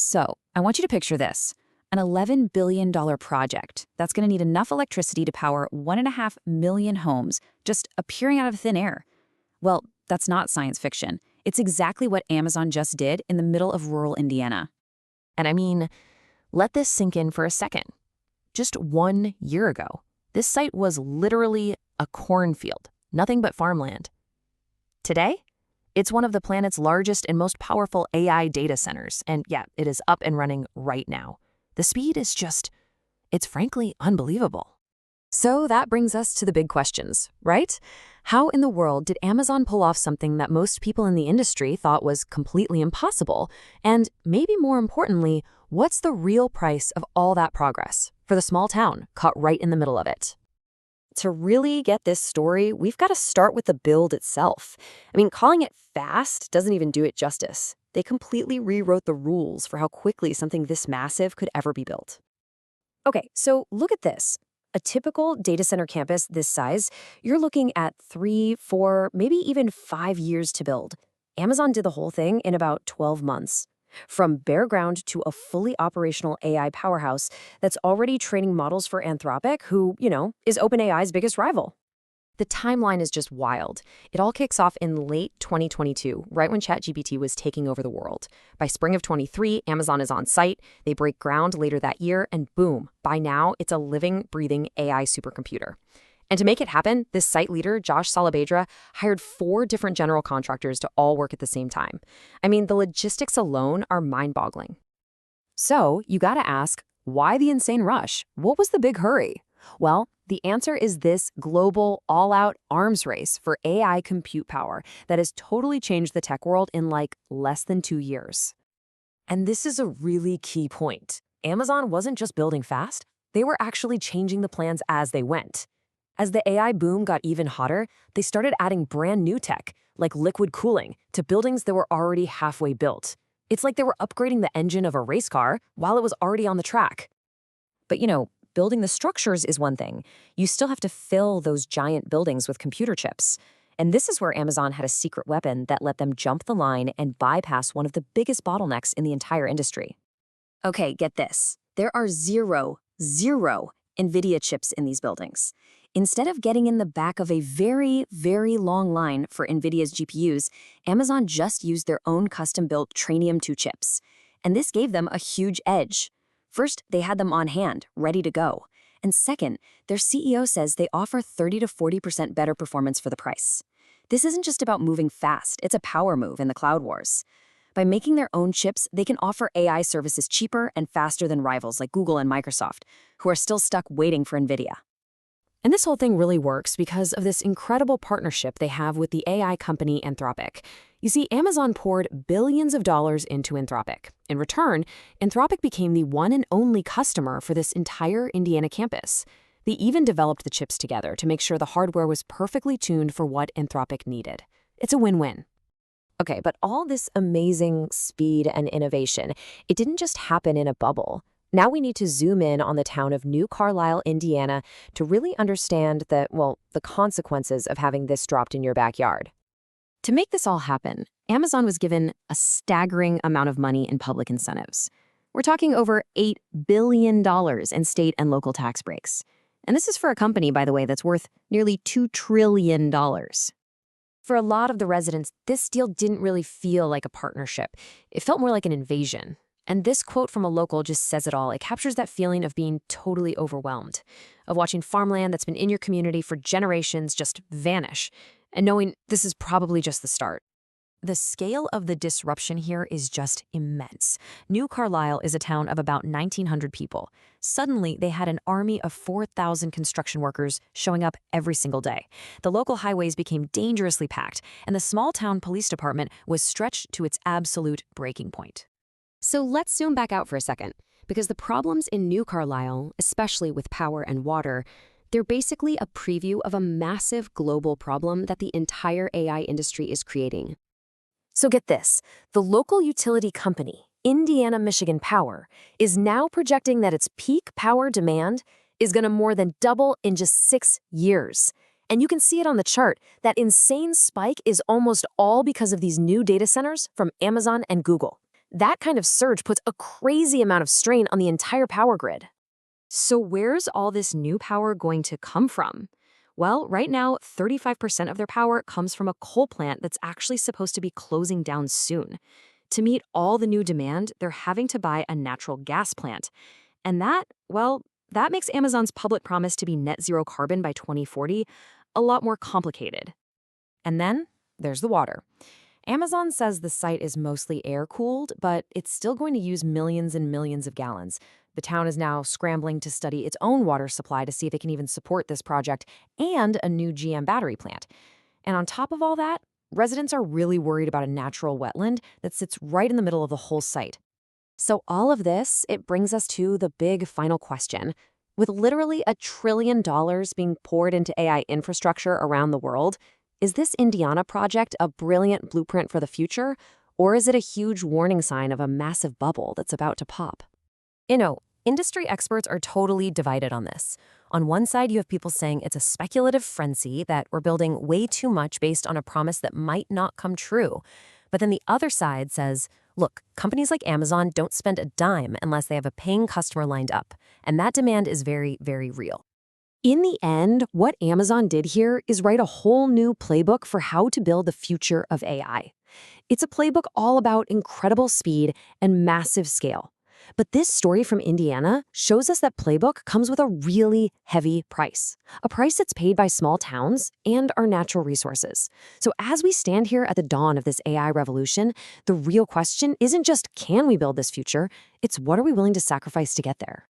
So, I want you to picture this. An $11 billion project that's going to need enough electricity to power 1.5 million homes just appearing out of thin air. Well, that's not science fiction. It's exactly what Amazon just did in the middle of rural Indiana. And I mean, let this sink in for a second. Just 1 year ago, this site was literally a cornfield, nothing but farmland. Today, it's one of the planet's largest and most powerful AI data centers, and yeah, it is up and running right now. The speed is it's frankly unbelievable. So that brings us to the big questions, right? How in the world did Amazon pull off something that most people in the industry thought was completely impossible? And maybe more importantly, what's the real price of all that progress for the small town caught right in the middle of it? To really get this story, we've got to start with the build itself. I mean, calling it fast doesn't even do it justice. They completely rewrote the rules for how quickly something this massive could ever be built. Okay, so look at this. A typical data center campus this size, you're looking at 3, 4, maybe even 5 years to build. Amazon did the whole thing in about 12 months. From bare ground to a fully operational AI powerhouse that's already training models for Anthropic, who, is OpenAI's biggest rival. The timeline is just wild. It all kicks off in late 2022, right when ChatGPT was taking over the world. By spring of 23, Amazon is on site, they break ground later that year, and boom, by now it's a living, breathing AI supercomputer. And to make it happen, this site leader, Josh Salabedra, hired 4 different general contractors to all work at the same time. I mean, the logistics alone are mind-boggling. So, you gotta ask, why the insane rush? What was the big hurry? Well, the answer is this global, all-out arms race for AI compute power that has totally changed the tech world in less than 2 years. And this is a really key point. Amazon wasn't just building fast, they were actually changing the plans as they went. As the AI boom got even hotter, they started adding brand new tech, like liquid cooling, to buildings that were already halfway built. It's like they were upgrading the engine of a race car while it was already on the track. But building the structures is one thing. You still have to fill those giant buildings with computer chips. And this is where Amazon had a secret weapon that let them jump the line and bypass one of the biggest bottlenecks in the entire industry. Okay, get this. There are zero NVIDIA chips in these buildings. Instead of getting in the back of a very, very long line for NVIDIA's GPUs, Amazon just used their own custom-built Trainium 2 chips. And this gave them a huge edge. First, they had them on hand, ready to go. And second, their CEO says they offer 30 to 40% better performance for the price. This isn't just about moving fast, it's a power move in the cloud wars. By making their own chips, they can offer AI services cheaper and faster than rivals like Google and Microsoft, who are still stuck waiting for NVIDIA. And this whole thing really works because of this incredible partnership they have with the AI company Anthropic. You see, Amazon poured billions of dollars into Anthropic. In return, Anthropic became the one and only customer for this entire Indiana campus. They even developed the chips together to make sure the hardware was perfectly tuned for what Anthropic needed. It's a win-win. Okay, but all this amazing speed and innovation, it didn't just happen in a bubble. Now we need to zoom in on the town of New Carlisle, Indiana, to really understand the consequences of having this dropped in your backyard. To make this all happen, Amazon was given a staggering amount of money in public incentives. We're talking over $8 billion in state and local tax breaks. And this is for a company, by the way, that's worth nearly $2 trillion. For a lot of the residents, this deal didn't really feel like a partnership. It felt more like an invasion. And this quote from a local just says it all. It captures that feeling of being totally overwhelmed, of watching farmland that's been in your community for generations just vanish, and knowing this is probably just the start. The scale of the disruption here is just immense. New Carlisle is a town of about 1,900 people. Suddenly, they had an army of 4,000 construction workers showing up every single day. The local highways became dangerously packed, and the small-town police department was stretched to its absolute breaking point. So let's zoom back out for a second, because the problems in New Carlisle, especially with power and water, they're basically a preview of a massive global problem that the entire AI industry is creating. So get this, the local utility company, Indiana Michigan Power, is now projecting that its peak power demand is going to more than double in just 6 years. And you can see it on the chart. That insane spike is almost all because of these new data centers from Amazon and Google. That kind of surge puts a crazy amount of strain on the entire power grid. So where's all this new power going to come from? Well, right now, 35% of their power comes from a coal plant that's actually supposed to be closing down soon. To meet all the new demand, they're having to buy a natural gas plant. And that, well, that makes Amazon's public promise to be net zero carbon by 2040 a lot more complicated. And then there's the water. Amazon says the site is mostly air-cooled, but it's still going to use millions and millions of gallons. The town is now scrambling to study its own water supply to see if it can even support this project and a new GM battery plant. And on top of all that, residents are really worried about a natural wetland that sits right in the middle of the whole site. So all of this, it brings us to the big final question. With literally $1 trillion being poured into AI infrastructure around the world, is this Indiana project a brilliant blueprint for the future, or is it a huge warning sign of a massive bubble that's about to pop? Industry experts are totally divided on this. On one side, you have people saying it's a speculative frenzy, that we're building way too much based on a promise that might not come true. But then the other side says, look, companies like Amazon don't spend a dime unless they have a paying customer lined up, and that demand is very, very real. In the end, what Amazon did here is write a whole new playbook for how to build the future of AI. It's a playbook all about incredible speed and massive scale. But this story from Indiana shows us that playbook comes with a really heavy price, a price that's paid by small towns and our natural resources. So as we stand here at the dawn of this AI revolution, the real question isn't just can we build this future, it's what are we willing to sacrifice to get there?